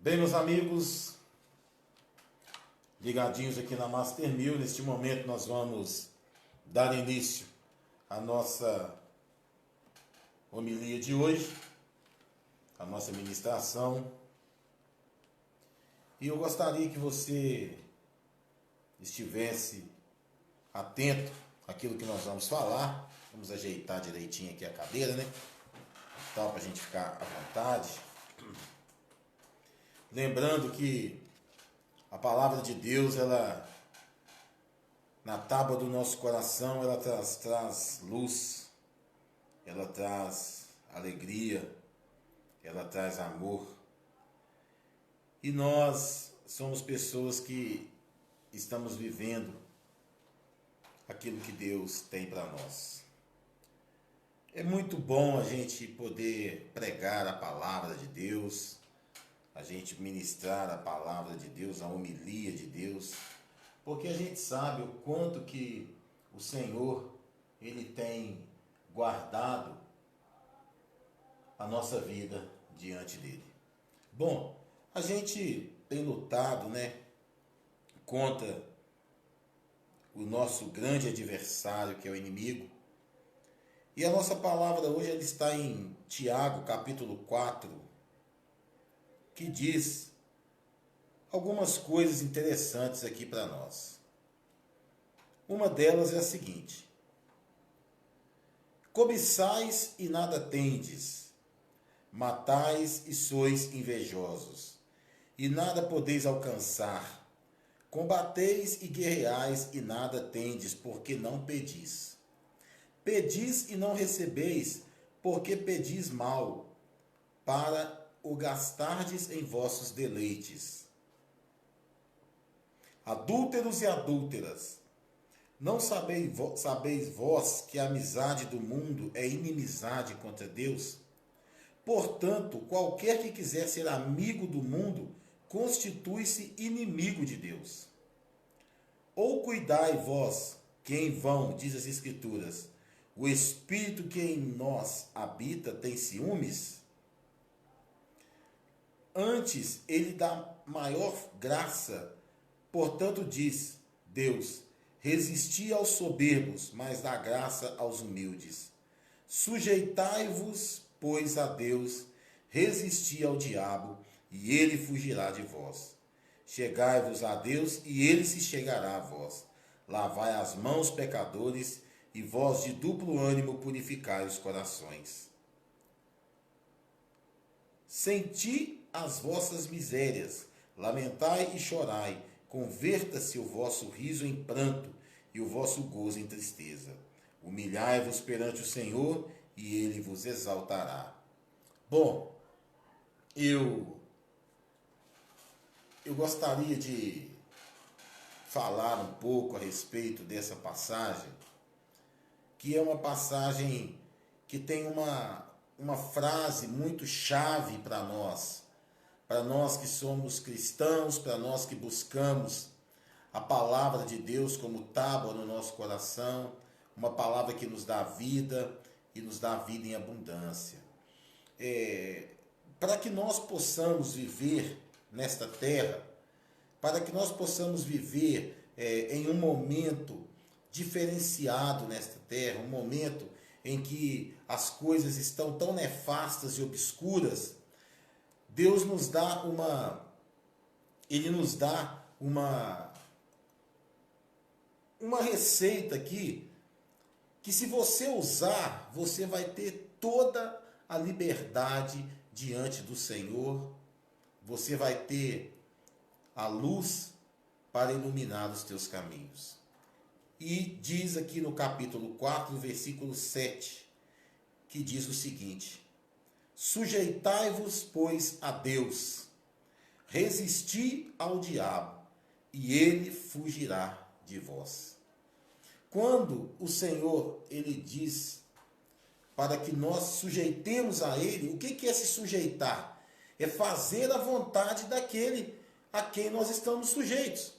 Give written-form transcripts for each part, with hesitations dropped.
Bem, meus amigos, ligadinhos aqui na Master 1000, neste momento nós vamos dar início à nossa homilia de hoje, a nossa ministração. E eu gostaria que você estivesse atento àquilo que nós vamos falar. Vamos ajeitar direitinho aqui a cadeira, né? Então, para a gente ficar à vontade. Lembrando que a palavra de Deus, ela, na tábua do nosso coração, ela traz luz, ela traz alegria, ela traz amor. E nós somos pessoas que estamos vivendo aquilo que Deus tem para nós. É muito bom a gente poder pregar a palavra de Deus, a gente ministrar a palavra de Deus, a homilia de Deus, porque a gente sabe o quanto que o Senhor, Ele tem guardado a nossa vida diante dEle. Bom, a gente tem lutado, contra o nosso grande adversário, que é o inimigo. E a nossa palavra hoje ela está em Tiago, capítulo 4, que diz algumas coisas interessantes aqui para nós. Uma delas é a seguinte: cobiçais e nada tendes, matais e sois invejosos, e nada podeis alcançar. Combateis e guerreais e nada tendes, porque não pedis. Pedis e não recebeis, porque pedis mal, para o gastardes em vossos deleites. Adúlteros e adúlteras, não sabeis vós que a amizade do mundo é inimizade contra Deus? Portanto, qualquer que quiser ser amigo do mundo, constitui-se inimigo de Deus. Ou cuidai vós, que em vão, diz as Escrituras, o Espírito que em nós habita tem ciúmes? Antes, ele dá maior graça. Portanto, diz Deus: resisti aos soberbos, mas dá graça aos humildes. Sujeitai-vos, pois, a Deus, resisti ao diabo, e ele fugirá de vós. Chegai-vos a Deus, e ele se chegará a vós. Lavai as mãos, pecadores, e vós de duplo ânimo purificai os corações. Senti as vossas misérias, lamentai e chorai, converta-se o vosso riso em pranto e o vosso gozo em tristeza. Humilhai-vos perante o Senhor e ele vos exaltará. Bom, eu gostaria de falar um pouco a respeito dessa passagem, que é uma passagem que tem uma frase muito chave para nós que somos cristãos, para nós que buscamos a palavra de Deus como tábua no nosso coração, uma palavra que nos dá vida e nos dá vida em abundância. Para que nós possamos viver nesta terra, para que nós possamos viver em um momento diferenciado nesta terra, um momento em que as coisas estão tão nefastas e obscuras, Deus nos dá uma receita aqui, que se você usar, você vai ter toda a liberdade diante do Senhor, você vai ter a luz para iluminar os teus caminhos. E diz aqui no capítulo 4, versículo 7, que diz o seguinte: sujeitai-vos, pois, a Deus, resisti ao diabo, e ele fugirá de vós. Quando o Senhor, ele diz para que nós sujeitemos a ele, o que é se sujeitar? É fazer a vontade daquele a quem nós estamos sujeitos.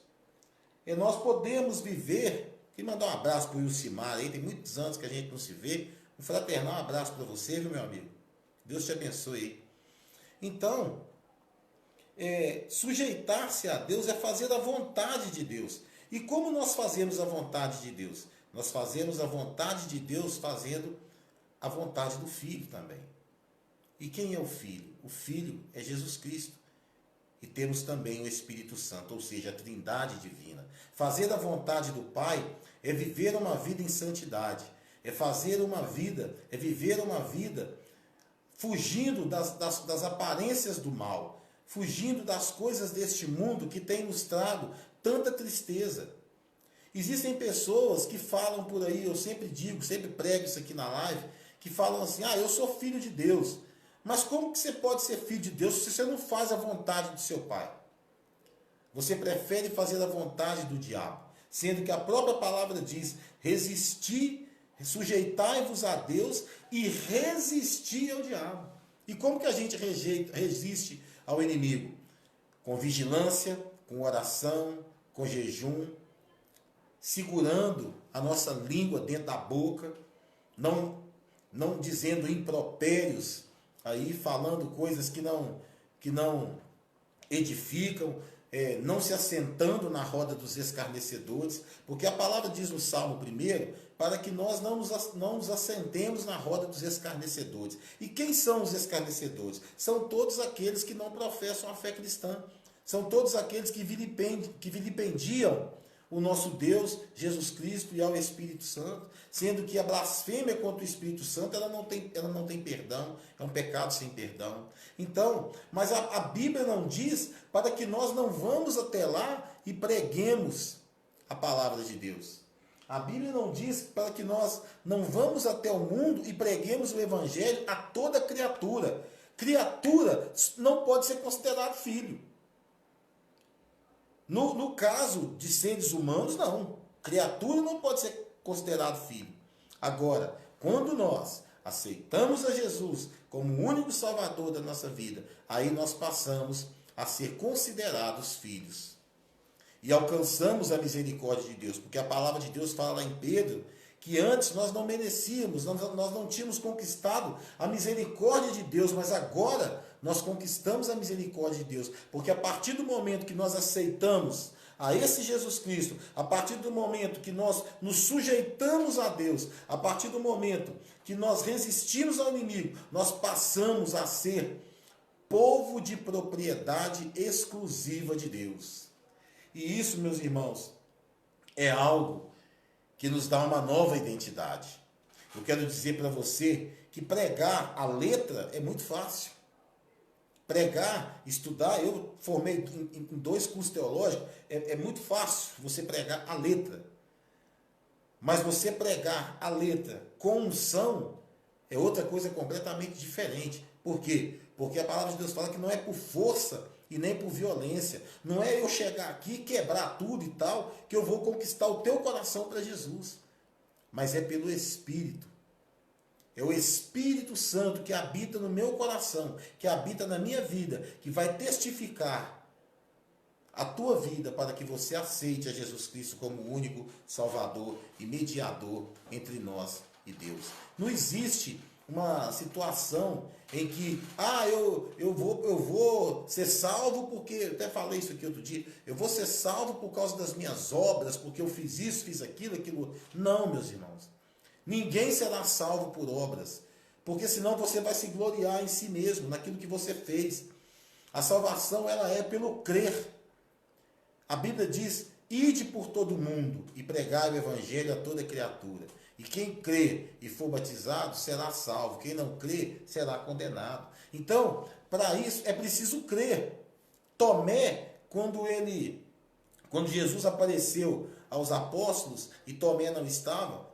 E nós podemos viver. Queria mandar um abraço para o Wilcimar aí, tem muitos anos que a gente não se vê. Um fraternal abraço para você, viu, meu amigo? Deus te abençoe aí. Então, sujeitar-se a Deus é fazer a vontade de Deus. E como nós fazemos a vontade de Deus? Nós fazemos a vontade de Deus fazendo a vontade do Filho também. E quem é o Filho? O Filho é Jesus Cristo. E temos também o Espírito Santo, ou seja, a Trindade divina. Fazer a vontade do Pai é viver uma vida em santidade. É viver uma vida fugindo das aparências do mal, fugindo das coisas deste mundo que tem nos trago tanta tristeza. Existem pessoas que falam por aí, eu sempre digo, sempre prego isso aqui na live, que falam assim, eu sou filho de Deus. Mas como que você pode ser filho de Deus se você não faz a vontade do seu pai? Você prefere fazer a vontade do diabo, sendo que a própria palavra diz, resistir, sujeitai-vos a Deus e resistir ao diabo. E como que a gente resiste ao inimigo? Com vigilância, com oração, com jejum, segurando a nossa língua dentro da boca, não dizendo impropérios, aí falando coisas que não edificam, não se assentando na roda dos escarnecedores, porque a palavra diz no Salmo 1, para que nós não nos assentemos na roda dos escarnecedores. E quem são os escarnecedores? São todos aqueles que não professam a fé cristã. São todos aqueles que vilipendiam o nosso Deus, Jesus Cristo e ao Espírito Santo, sendo que a blasfêmia contra o Espírito Santo, ela não tem perdão, é um pecado sem perdão. Então, mas a Bíblia não diz para que nós não vamos até lá e preguemos a palavra de Deus. A Bíblia não diz para que nós não vamos até o mundo e preguemos o Evangelho a toda criatura. Criatura não pode ser considerado filho. No caso de seres humanos, não. Criatura não pode ser considerado filho. Agora, quando nós aceitamos a Jesus como o único Salvador da nossa vida, aí nós passamos a ser considerados filhos. E alcançamos a misericórdia de Deus, porque a palavra de Deus fala lá em Pedro, que antes nós não merecíamos, nós não tínhamos conquistado a misericórdia de Deus, mas agora nós conquistamos a misericórdia de Deus, porque a partir do momento que nós aceitamos a esse Jesus Cristo, a partir do momento que nós nos sujeitamos a Deus, a partir do momento que nós resistimos ao inimigo, nós passamos a ser povo de propriedade exclusiva de Deus. E isso, meus irmãos, é algo que nos dá uma nova identidade. Eu quero dizer para você que pregar a letra é muito fácil. Pregar, estudar, eu formei em 2 cursos teológicos, é muito fácil você pregar a letra. Mas você pregar a letra com unção é outra coisa completamente diferente. Por quê? Porque a palavra de Deus fala que não é por força e nem por violência. Não é eu chegar aqui, quebrar tudo e tal, que eu vou conquistar o teu coração para Jesus. Mas é pelo Espírito. É o Espírito Santo que habita no meu coração, que habita na minha vida, que vai testificar a tua vida para que você aceite a Jesus Cristo como o único Salvador e mediador entre nós e Deus. Não existe uma situação em que, eu vou ser salvo porque, eu até falei isso aqui outro dia, eu vou ser salvo por causa das minhas obras, porque eu fiz isso, fiz aquilo. Não, meus irmãos. Ninguém será salvo por obras, porque senão você vai se gloriar em si mesmo, naquilo que você fez. A salvação, ela é pelo crer. A Bíblia diz, ide por todo mundo e pregai o Evangelho a toda criatura. E quem crê e for batizado será salvo. Quem não crê será condenado. Então, para isso é preciso crer. Tomé, quando Jesus apareceu aos apóstolos e Tomé não estava,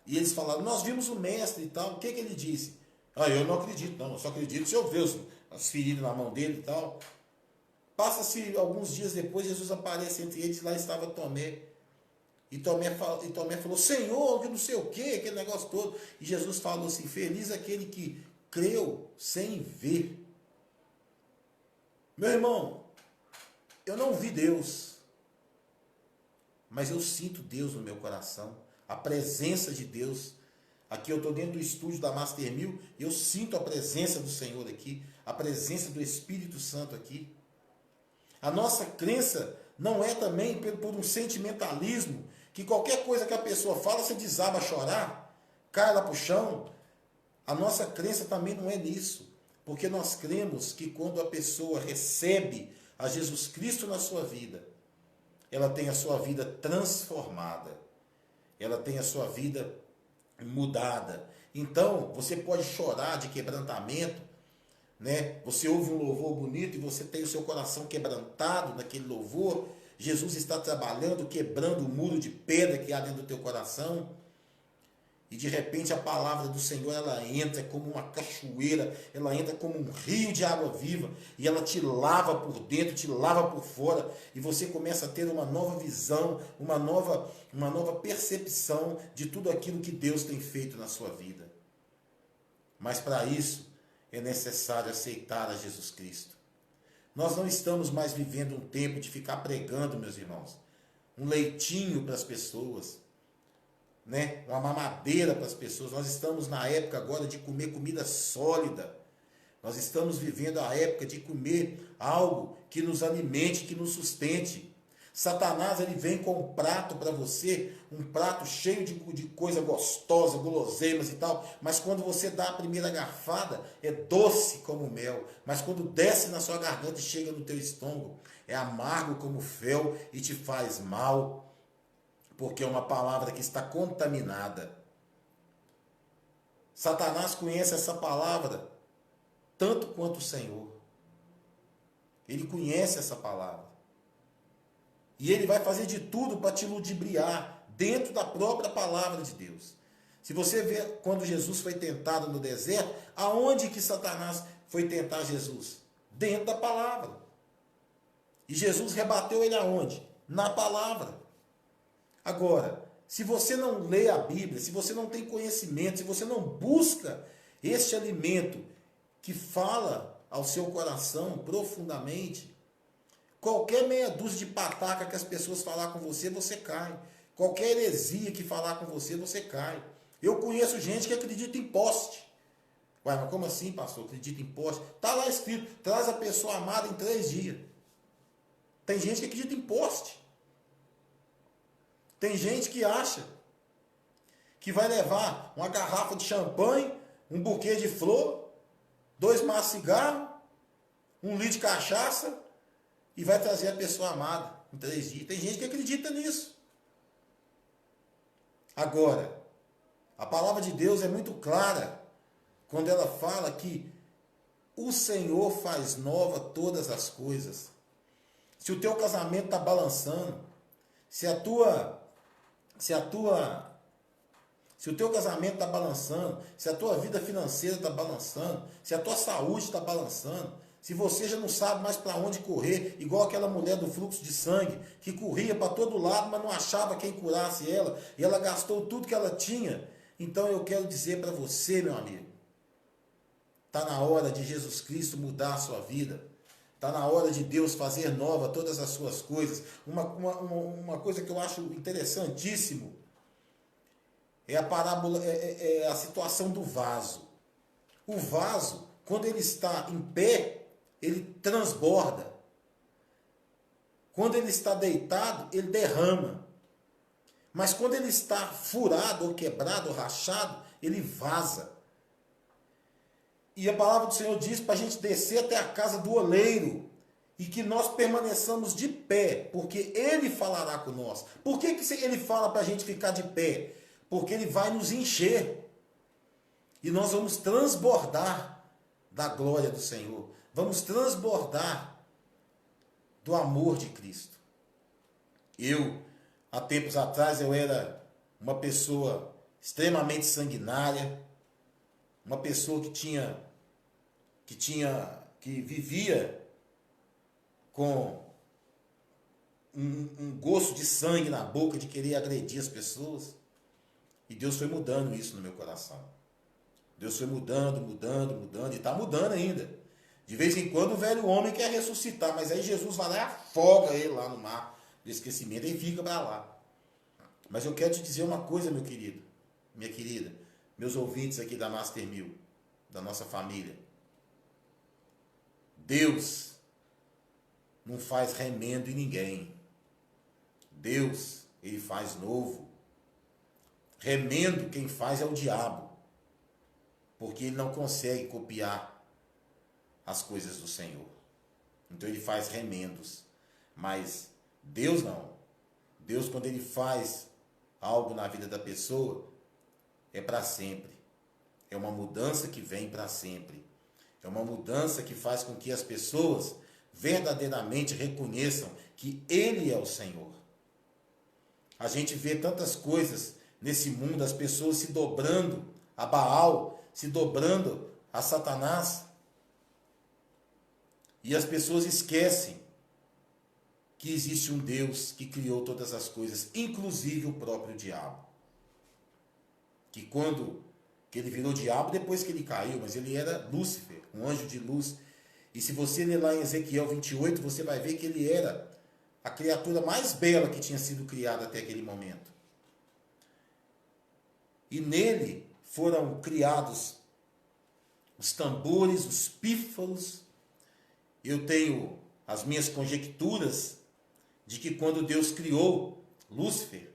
e eles falaram, nós vimos o mestre e tal, o que ele disse? Eu não acredito, não, eu só acredito se eu ver as feridas na mão dele e tal. Passa-se alguns dias depois, Jesus aparece entre eles, lá estava Tomé. E Tomé falou, Senhor, que não sei o que, aquele negócio todo. E Jesus falou assim, feliz aquele que creu sem ver. Meu irmão, eu não vi Deus, mas eu sinto Deus no meu coração, a presença de Deus. Aqui eu estou dentro do estúdio da Master 1000, e eu sinto a presença do Senhor aqui, a presença do Espírito Santo aqui. A nossa crença não é também por um sentimentalismo, que qualquer coisa que a pessoa fala, você desaba a chorar, cai lá para o chão. A nossa crença também não é nisso, porque nós cremos que quando a pessoa recebe a Jesus Cristo na sua vida, ela tem a sua vida transformada, ela tem a sua vida mudada. Então, você pode chorar de quebrantamento, né? Você ouve um louvor bonito e você tem o seu coração quebrantado naquele louvor. Jesus está trabalhando, quebrando o muro de pedra que há dentro do teu coração. E de repente a palavra do Senhor, ela entra como uma cachoeira, ela entra como um rio de água viva, e ela te lava por dentro, te lava por fora, e você começa a ter uma nova visão, uma nova percepção de tudo aquilo que Deus tem feito na sua vida. Mas para isso é necessário aceitar a Jesus Cristo. Nós não estamos mais vivendo um tempo de ficar pregando, meus irmãos, um leitinho para as pessoas, né? Uma mamadeira para as pessoas. Nós estamos na época agora de comer comida sólida. Nós estamos vivendo a época de comer algo que nos alimente, que nos sustente. Satanás, ele vem com um prato para você, um prato cheio de coisa gostosa, guloseimas e tal, mas quando você dá a primeira garfada, é doce como mel, mas quando desce na sua garganta e chega no teu estômago, é amargo como fel e te faz mal, porque é uma palavra que está contaminada. Satanás conhece essa palavra tanto quanto o Senhor. Ele conhece essa palavra. E ele vai fazer de tudo para te ludibriar dentro da própria palavra de Deus. Se você vê quando Jesus foi tentado no deserto, aonde que Satanás foi tentar Jesus? Dentro da palavra. E Jesus rebateu ele aonde? Na palavra. Agora, se você não lê a Bíblia, se você não tem conhecimento, se você não busca este alimento que fala ao seu coração profundamente, qualquer meia dúzia de pataca que as pessoas falar com você, você cai. Qualquer heresia que falar com você, você cai. Eu conheço gente que acredita em poste. Ué, mas como assim, pastor? Acredita em poste? Está lá escrito, traz a pessoa amada em 3 dias. Tem gente que acredita em poste. Tem gente que acha que vai levar uma garrafa de champanhe, um buquê de flor, 2 maços de cigarro, 1 litro de cachaça e vai trazer a pessoa amada em 3 dias. Tem gente que acredita nisso. Agora, a palavra de Deus é muito clara quando ela fala que o Senhor faz nova todas as coisas. Se o teu casamento está balançando, se o teu casamento está balançando, se a tua vida financeira está balançando, se a tua saúde está balançando, se você já não sabe mais para onde correr, igual aquela mulher do fluxo de sangue, que corria para todo lado, mas não achava quem curasse ela, e ela gastou tudo que ela tinha. Então eu quero dizer para você, meu amigo, está na hora de Jesus Cristo mudar a sua vida. Está na hora de Deus fazer nova todas as suas coisas. Uma coisa que eu acho interessantíssimo é a parábola, é a situação do vaso. O vaso, quando ele está em pé, ele transborda. Quando ele está deitado, ele derrama. Mas quando ele está furado, ou quebrado, ou rachado, ele vaza. E a palavra do Senhor diz para a gente descer até a casa do oleiro e que nós permaneçamos de pé, porque Ele falará conosco. Por que Ele fala para a gente ficar de pé? Porque Ele vai nos encher e nós vamos transbordar da glória do Senhor. Vamos transbordar do amor de Cristo. Há tempos atrás, eu era uma pessoa extremamente sanguinária, uma pessoa que vivia com um gosto de sangue na boca, de querer agredir as pessoas. E Deus foi mudando isso no meu coração. Deus foi mudando, e está mudando ainda. De vez em quando o velho homem quer ressuscitar, mas aí Jesus vai lá e afoga ele lá no mar do esquecimento e fica para lá. Mas eu quero te dizer uma coisa, meu querido, minha querida, meus ouvintes aqui da Master 1000, da nossa família. Deus não faz remendo em ninguém. Deus, ele faz novo. Remendo quem faz é o diabo, porque ele não consegue copiar as coisas do Senhor. Então ele faz remendos. Mas Deus não. Deus, quando ele faz algo na vida da pessoa, é para sempre. É uma mudança que vem para sempre. É uma mudança que faz com que as pessoas verdadeiramente reconheçam que Ele é o Senhor. A gente vê tantas coisas nesse mundo, as pessoas se dobrando a Baal, se dobrando a Satanás. E as pessoas esquecem que existe um Deus que criou todas as coisas, inclusive o próprio diabo. Que quando que ele virou diabo depois que ele caiu, mas ele era Lúcifer, um anjo de luz. E se você ler lá em Ezequiel 28, você vai ver que ele era a criatura mais bela que tinha sido criada até aquele momento. E nele foram criados os tambores, os pífaros. Eu tenho as minhas conjecturas de que quando Deus criou Lúcifer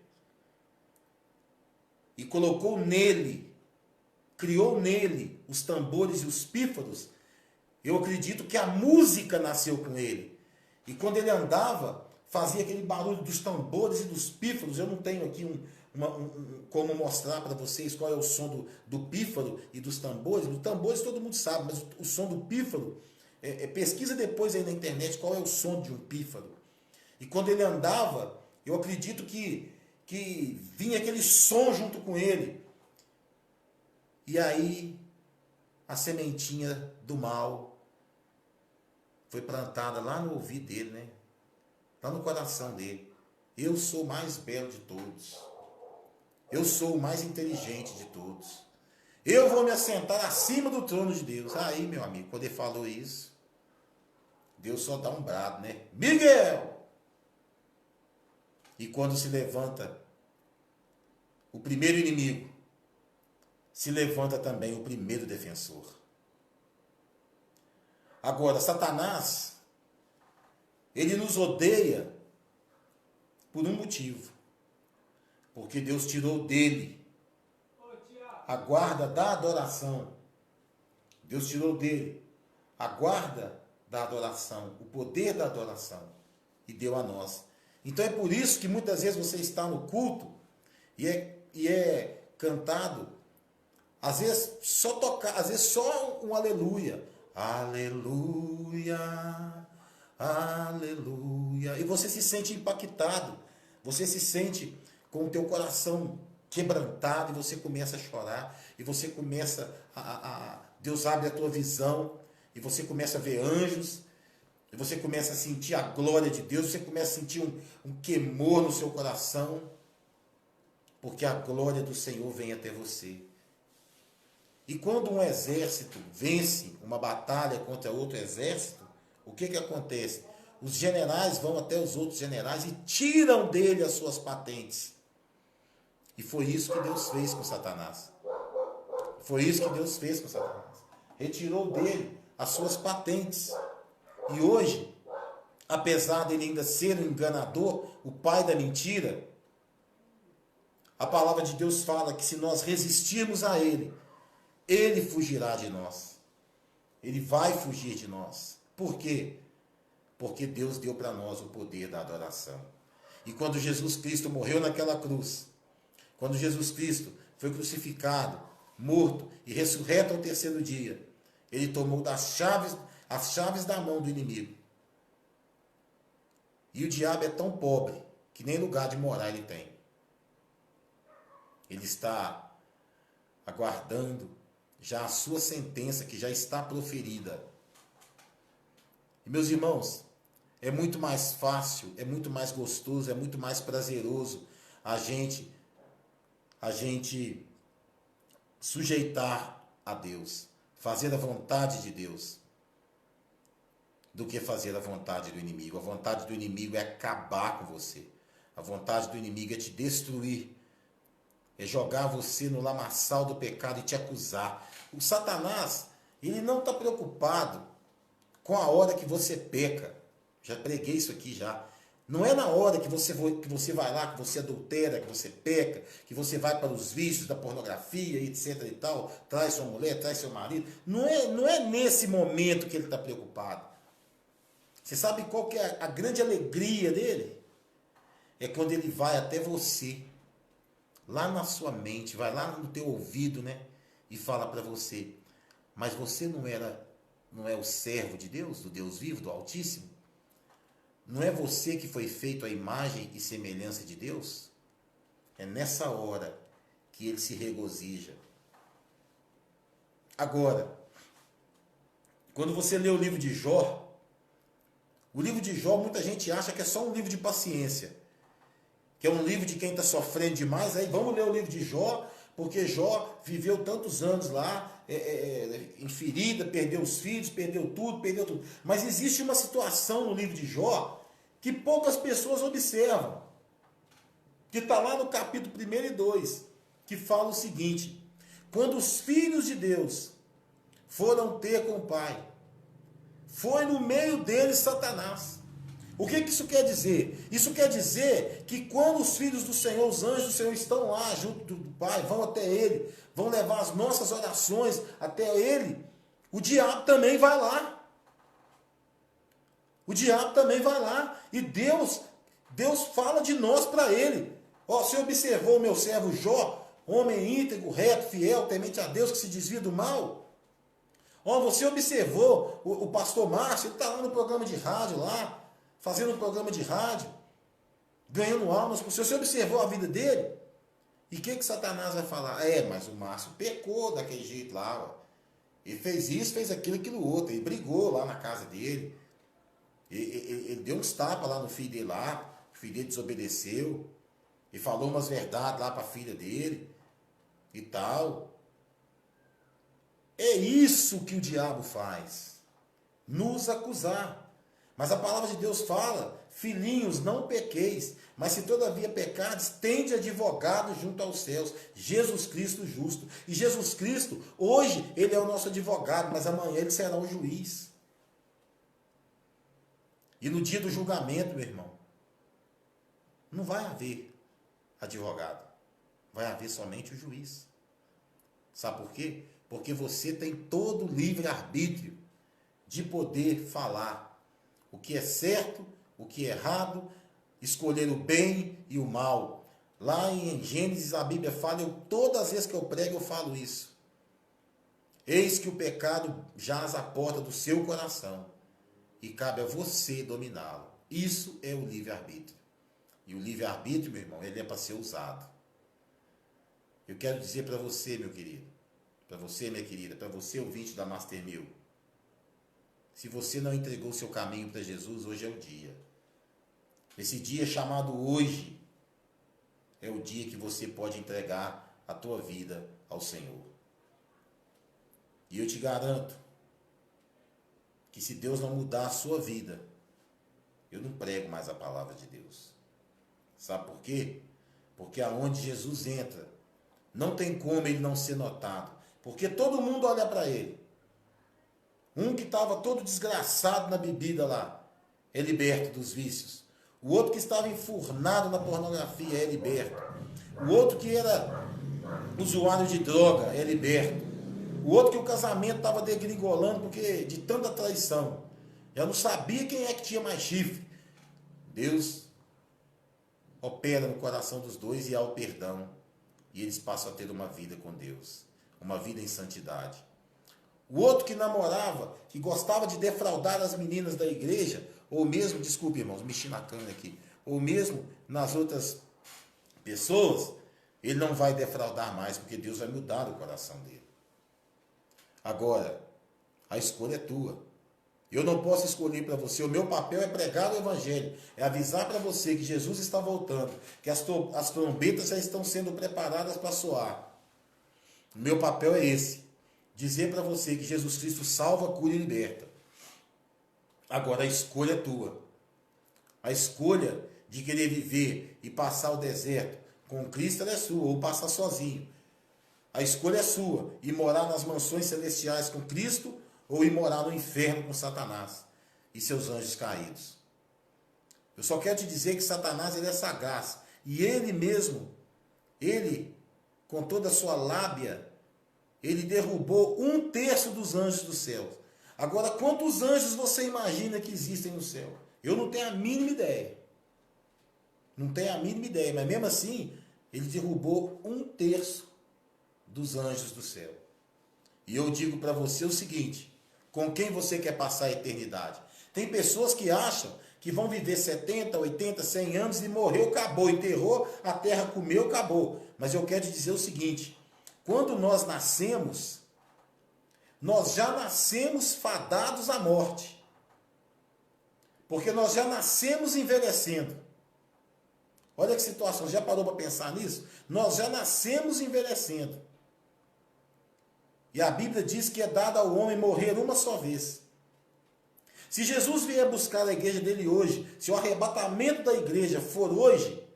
e colocou nele, criou nele os tambores e os pífaros, eu acredito que a música nasceu com ele. E quando ele andava, fazia aquele barulho dos tambores e dos pífaros. Eu não tenho aqui como mostrar para vocês qual é o som do pífaro e dos tambores. Os tambores todo mundo sabe, mas o som do pífaro, pesquisa depois aí na internet qual é o som de um pífaro. E quando ele andava, eu acredito que vinha aquele som junto com ele. E aí a sementinha do mal foi plantada lá no ouvido dele, né? Lá no coração dele. Eu sou o mais belo de todos. Eu sou o mais inteligente de todos. Eu vou me assentar acima do trono de Deus. Aí, meu amigo, quando ele falou isso, Deus só dá um brado, né? Miguel! E quando se levanta o primeiro inimigo, se levanta também o primeiro defensor. Agora, Satanás, ele nos odeia por um motivo. Porque Deus tirou dele a guarda da adoração. Deus tirou dele a guarda da adoração, o poder da adoração, e deu a nós. Então é por isso que muitas vezes você está no culto e é cantado, às vezes só tocar, às vezes só um aleluia. Aleluia, aleluia. E você se sente impactado, você se sente com o teu coração quebrantado, e você começa a chorar, e você começa Deus abre a tua visão, e você começa a ver anjos, e você começa a sentir a glória de Deus, você começa a sentir um queimor no seu coração, porque a glória do Senhor vem até você. E quando um exército vence uma batalha contra outro exército, o que acontece? Os generais vão até os outros generais e tiram dele as suas patentes. E foi isso que Deus fez com Satanás. Foi isso que Deus fez com Satanás. Retirou dele as suas patentes. E hoje, apesar dele ainda ser um enganador, o pai da mentira, a palavra de Deus fala que se nós resistirmos a ele, ele fugirá de nós. Ele vai fugir de nós. Por quê? Porque Deus deu para nós o poder da adoração. E quando Jesus Cristo morreu naquela cruz, quando Jesus Cristo foi crucificado, morto e ressurreto ao terceiro dia, ele tomou as chaves da mão do inimigo. E o diabo é tão pobre que nem lugar de morar ele tem. Ele está aguardando já a sua sentença, que já está proferida. E meus irmãos, é muito mais fácil, é muito mais gostoso, é muito mais prazeroso a gente sujeitar a Deus, fazer a vontade de Deus, do que fazer a vontade do inimigo. A vontade do inimigo é acabar com você. A vontade do inimigo é te destruir, é jogar você no lamaçal do pecado e te acusar. O Satanás, ele não está preocupado com a hora que você peca. Já preguei isso aqui já. Não é na hora que você vai lá, que você adultera, que você peca, que você vai para os vícios da pornografia, etc e tal, traz sua mulher, traz seu marido. Não é nesse momento que ele está preocupado. Você sabe qual que é a grande alegria dele? É quando ele vai até você, lá na sua mente, vai lá no teu ouvido, né? E fala para você, mas você não é o servo de Deus, do Deus vivo, do Altíssimo? Não é você que foi feito à imagem e semelhança de Deus? É nessa hora que ele se regozija. Agora, quando você lê o livro de Jó, muita gente acha que é só um livro de paciência, que é um livro de quem está sofrendo demais. Aí vamos ler o livro de Jó, porque Jó viveu tantos anos lá, em ferida, perdeu os filhos, perdeu tudo. Mas existe uma situação no livro de Jó que poucas pessoas observam, que está lá no capítulo 1 e 2, que fala o seguinte: quando os filhos de Deus foram ter com o Pai, foi no meio deles Satanás. O que isso quer dizer? Isso quer dizer que quando os filhos do Senhor, os anjos do Senhor estão lá junto do Pai, vão até Ele, vão levar as nossas orações até Ele, o diabo também vai lá. O diabo também vai lá. E Deus fala de nós para Ele. Ó, você observou o meu servo Jó, homem íntegro, reto, fiel, temente a Deus, que se desvia do mal? Ó, você observou o pastor Márcio, ele está lá no programa de rádio lá, fazendo um programa de rádio, ganhando almas com o Senhor. Você observou a vida dele? E o que Satanás vai falar? Mas o Márcio pecou daquele jeito lá, ó. Ele fez isso, fez aquilo outro. Ele brigou lá na casa dele. Ele deu uns tapas lá no filho dele lá. O filho dele desobedeceu. Ele falou umas verdades lá para a filha dele. E tal. É isso que o diabo faz. Nos acusar. Mas a palavra de Deus fala: filhinhos, não pequeis, mas se todavia pecardes, tende advogado junto aos céus, Jesus Cristo justo. E Jesus Cristo, hoje, ele é o nosso advogado, mas amanhã ele será o juiz. E no dia do julgamento, meu irmão, não vai haver advogado, vai haver somente o juiz. Sabe por quê? Porque você tem todo o livre-arbítrio de poder falar o que é certo, o que é errado, escolher o bem e o mal. Lá em Gênesis a Bíblia fala, todas as vezes que eu prego eu falo isso. Eis que o pecado jaz à porta do seu coração e cabe a você dominá-lo. Isso é o livre-arbítrio. E o livre-arbítrio, meu irmão, ele é para ser usado. Eu quero dizer para você, meu querido, para você, minha querida, para você, ouvinte da Master Mil, se você não entregou o seu caminho para Jesus, hoje é o dia. Esse dia chamado hoje é o dia que você pode entregar a tua vida ao Senhor. E eu te garanto que se Deus não mudar a sua vida, eu não prego mais a palavra de Deus. Sabe por quê? Porque aonde Jesus entra, não tem como ele não ser notado. Porque todo mundo olha para ele. Um que estava todo desgraçado na bebida lá, é liberto dos vícios. O outro que estava enfurnado na pornografia é liberto. O outro que era usuário de droga é liberto. O outro que o casamento estava degringolando porque de tanta traição. Eu não sabia quem é que tinha mais chifre. Deus opera no coração dos dois e há o perdão. E eles passam a ter uma vida com Deus. Uma vida em santidade. O outro que namorava, que gostava de defraudar as meninas da igreja, ou mesmo, desculpe irmãos, mexi na câmera aqui, ou mesmo nas outras pessoas, ele não vai defraudar mais, porque Deus vai mudar o coração dele. Agora, a escolha é tua. Eu não posso escolher para você, o meu papel é pregar o evangelho, é avisar para você que Jesus está voltando, que as trombetas já estão sendo preparadas para soar. O meu papel é esse. Dizer para você que Jesus Cristo salva, cura e liberta. Agora a escolha é tua. A escolha de querer viver e passar o deserto com Cristo é sua, ou passar sozinho. A escolha é sua, ir morar nas mansões celestiais com Cristo, ou ir morar no inferno com Satanás e seus anjos caídos. Eu só quero te dizer que Satanás ele é sagaz. E ele mesmo, ele, com toda a sua lábia, ele derrubou 1/3 dos anjos do céu. Agora, quantos anjos você imagina que existem no céu? Eu não tenho a mínima ideia. Não tenho a mínima ideia, mas mesmo assim, ele derrubou 1/3 dos anjos do céu. E eu digo para você o seguinte, com quem você quer passar a eternidade? Tem pessoas que acham que vão viver 70, 80, 100 anos e morreu, acabou, enterrou, a terra comeu, acabou. Mas eu quero te dizer o seguinte, quando nós nascemos, nós já nascemos fadados à morte. Porque nós já nascemos envelhecendo. Olha que situação, já parou para pensar nisso? Nós já nascemos envelhecendo. E a Bíblia diz que é dado ao homem morrer uma só vez. Se Jesus vier buscar a igreja dele hoje, se o arrebatamento da igreja for hoje,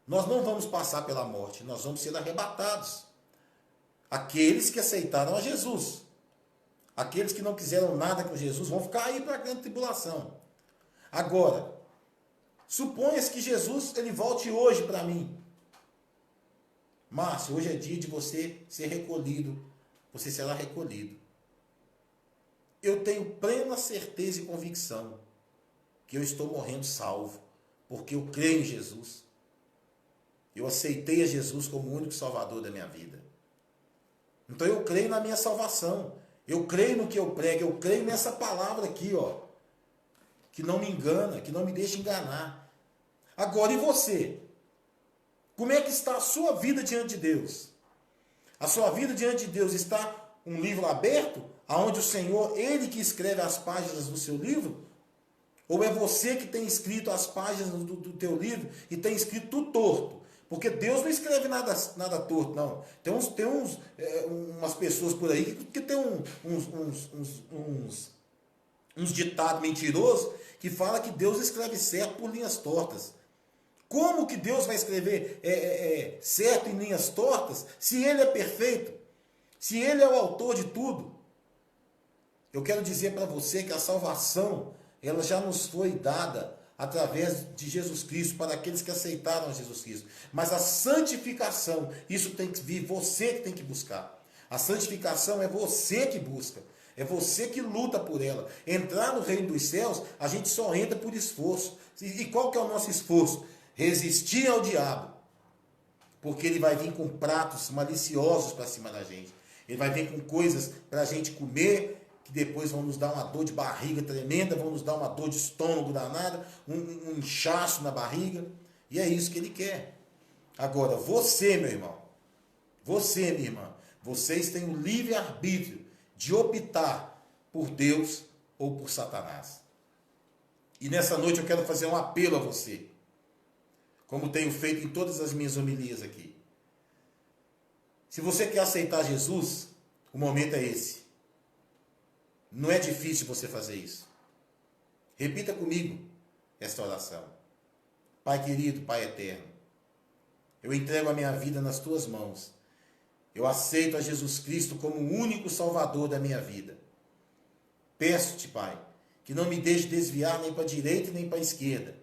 nós não vamos passar pela morte, nós vamos ser arrebatados. Aqueles que aceitaram a Jesus. Aqueles que não quiseram nada com Jesus vão ficar aí para a grande tribulação. Agora, suponha-se que Jesus ele volte hoje para mim. Márcio, hoje é dia de você ser recolhido. Você será recolhido. Eu tenho plena certeza e convicção que eu estou morrendo salvo, porque eu creio em Jesus. Eu aceitei a Jesus como o único salvador da minha vida. Então eu creio na minha salvação. Eu creio no que eu prego, eu creio nessa palavra aqui, ó, que não me engana, que não me deixa enganar. Agora, e você? Como é que está a sua vida diante de Deus? A sua vida diante de Deus está um livro aberto, aonde o Senhor, Ele que escreve as páginas do seu livro? Ou é você que tem escrito as páginas do teu livro e tem escrito tudo torto? Porque Deus não escreve nada torto, não. Tem umas pessoas por aí que tem uns ditados mentirosos que falam que Deus escreve certo por linhas tortas. Como que Deus vai escrever certo em linhas tortas se Ele é perfeito? Se Ele é o autor de tudo? Eu quero dizer para você que a salvação, ela já nos foi dada através de Jesus Cristo, para aqueles que aceitaram Jesus Cristo. Mas a santificação, isso tem que vir, você que tem que buscar. A santificação é você que busca. É você que luta por ela. Entrar no reino dos céus, a gente só entra por esforço. E qual que é o nosso esforço? Resistir ao diabo. Porque ele vai vir com pratos maliciosos para cima da gente. Ele vai vir com coisas para a gente comer, que depois vão nos dar uma dor de barriga tremenda, vão nos dar uma dor de estômago danada, um inchaço na barriga. E é isso que ele quer. Agora, você, meu irmão, você, minha irmã, vocês têm o livre-arbítrio de optar por Deus ou por Satanás. E nessa noite eu quero fazer um apelo a você, como tenho feito em todas as minhas homilias aqui. Se você quer aceitar Jesus, o momento é esse. Não é difícil você fazer isso. Repita comigo esta oração. Pai querido, Pai eterno, eu entrego a minha vida nas tuas mãos. Eu aceito a Jesus Cristo como o único Salvador da minha vida. Peço-te, Pai, que não me deixe desviar nem para a direita nem para a esquerda.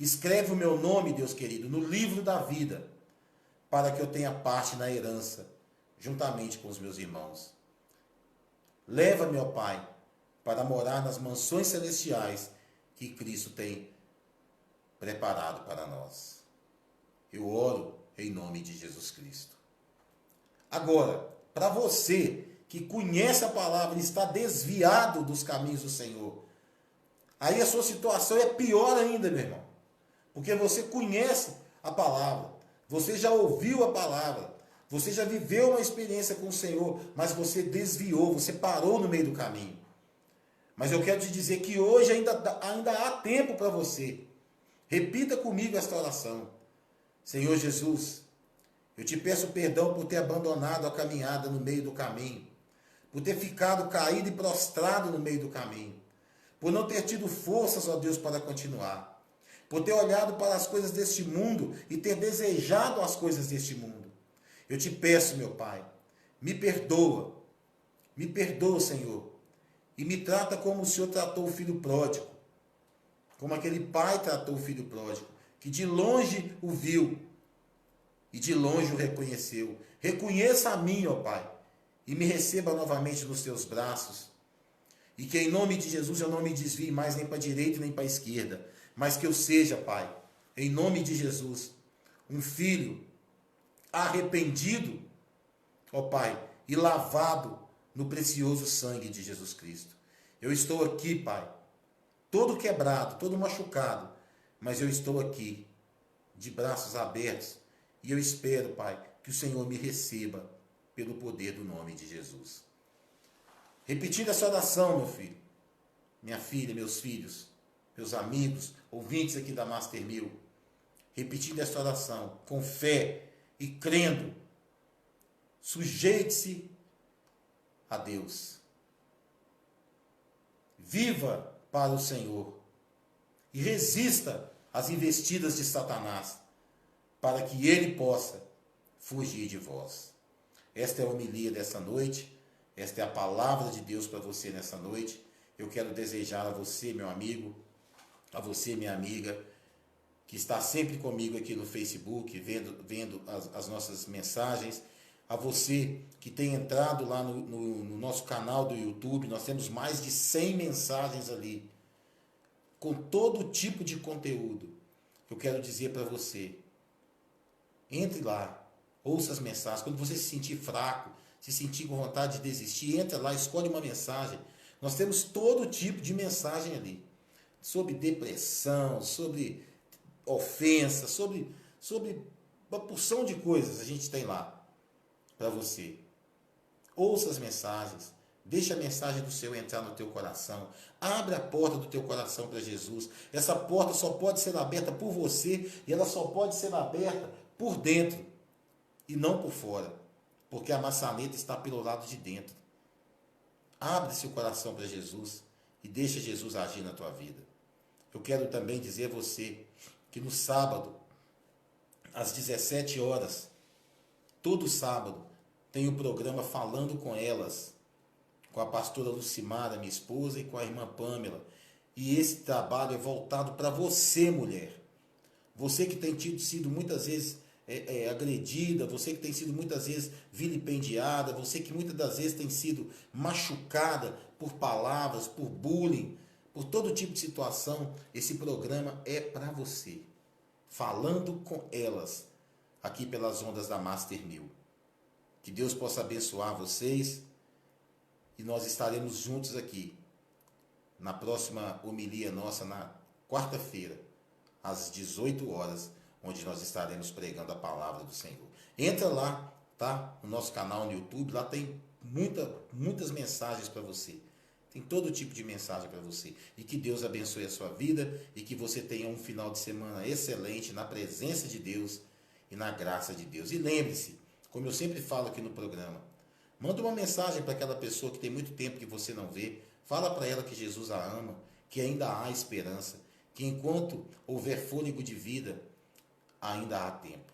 Escreve o meu nome, Deus querido, no livro da vida, para que eu tenha parte na herança, juntamente com os meus irmãos. Leva-me, ó Pai, para morar nas mansões celestiais que Cristo tem preparado para nós. Eu oro em nome de Jesus Cristo. Agora, para você que conhece a palavra e está desviado dos caminhos do Senhor, aí a sua situação é pior ainda, meu irmão. Porque você conhece a palavra, você já ouviu a palavra, você já viveu uma experiência com o Senhor, mas você desviou, você parou no meio do caminho. Mas eu quero te dizer que hoje ainda há tempo para você. Repita comigo esta oração. Senhor Jesus, eu te peço perdão por ter abandonado a caminhada no meio do caminho, por ter ficado caído e prostrado no meio do caminho, por não ter tido forças, ó Deus, para continuar, por ter olhado para as coisas deste mundo e ter desejado as coisas deste mundo. Eu te peço, meu Pai, me perdoa, Senhor, e me trata como o Senhor tratou o filho pródigo. como aquele pai tratou o filho pródigo, que de longe o viu e de longe o reconheceu. Reconheça a mim, ó Pai, e me receba novamente nos teus braços. E que em nome de Jesus eu não me desvie mais nem para a direita nem para a esquerda, mas que eu seja, Pai, em nome de Jesus, um filho arrependido, ó Pai, e lavado no precioso sangue de Jesus Cristo. Eu estou aqui, Pai, todo quebrado, todo machucado, mas eu estou aqui, de braços abertos, e eu espero, Pai, que o Senhor me receba pelo poder do nome de Jesus. Repetindo essa oração, meu filho, minha filha, meus filhos, meus amigos, ouvintes aqui da Master 1000, repetindo essa oração, com fé e crendo, sujeite-se a Deus. Viva para o Senhor e resista às investidas de Satanás, para que ele possa fugir de vós. Esta é a homilia dessa noite, esta é a palavra de Deus para você nessa noite. Eu quero desejar a você, meu amigo, a você, minha amiga, que está sempre comigo aqui no Facebook, vendo as nossas mensagens, a você que tem entrado lá no nosso canal do YouTube. Nós temos mais de 100 mensagens ali, com todo tipo de conteúdo. Eu quero dizer para você, entre lá, ouça as mensagens. Quando você se sentir fraco, se sentir com vontade de desistir, entra lá, escolhe uma mensagem. Nós temos todo tipo de mensagem ali, sobre depressão, sobre ofensa, sobre uma porção de coisas a gente tem lá para você. Ouça as mensagens, deixa a mensagem do Senhor entrar no teu coração, abre a porta do teu coração para Jesus. Essa porta só pode ser aberta por você e ela só pode ser aberta por dentro e não por fora, porque a maçaneta está pelo lado de dentro. Abre seu coração para Jesus e deixa Jesus agir na tua vida. Eu quero também dizer a você que no sábado, às 17 horas, todo sábado, tem o programa Falando com Elas, com a pastora Lucimara, minha esposa, e com a irmã Pâmela. E esse trabalho é voltado para você, mulher. Você que tem sido muitas vezes agredida, você que tem sido muitas vezes vilipendiada, você que muitas das vezes tem sido machucada por palavras, por bullying, por todo tipo de situação, esse programa é para você. Falando com Elas, aqui pelas ondas da Master 1000. Que Deus possa abençoar vocês e nós estaremos juntos aqui na próxima homilia nossa, na quarta-feira, às 18 horas, onde nós estaremos pregando a palavra do Senhor. Entra lá, tá? No nosso canal no YouTube, lá tem muitas mensagens para você. Tem todo tipo de mensagem para você. E que Deus abençoe a sua vida e que você tenha um final de semana excelente na presença de Deus e na graça de Deus. E lembre-se, como eu sempre falo aqui no programa, manda uma mensagem para aquela pessoa que tem muito tempo que você não vê. Fala para ela que Jesus a ama, que ainda há esperança, que enquanto houver fôlego de vida, ainda há tempo.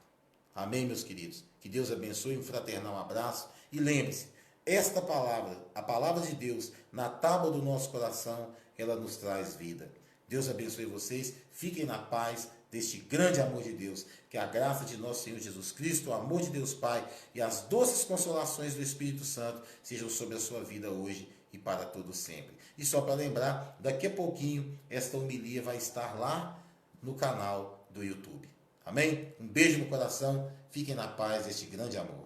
Amém, meus queridos? Que Deus abençoe, um fraternal abraço. E lembre-se, esta palavra, a palavra de Deus, na tábua do nosso coração, ela nos traz vida. Deus abençoe vocês, fiquem na paz deste grande amor de Deus. Que a graça de nosso Senhor Jesus Cristo, o amor de Deus Pai e as doces consolações do Espírito Santo sejam sobre a sua vida hoje e para todo sempre. E só para lembrar, daqui a pouquinho, esta homilia vai estar lá no canal do YouTube. Amém? Um beijo no coração, fiquem na paz deste grande amor.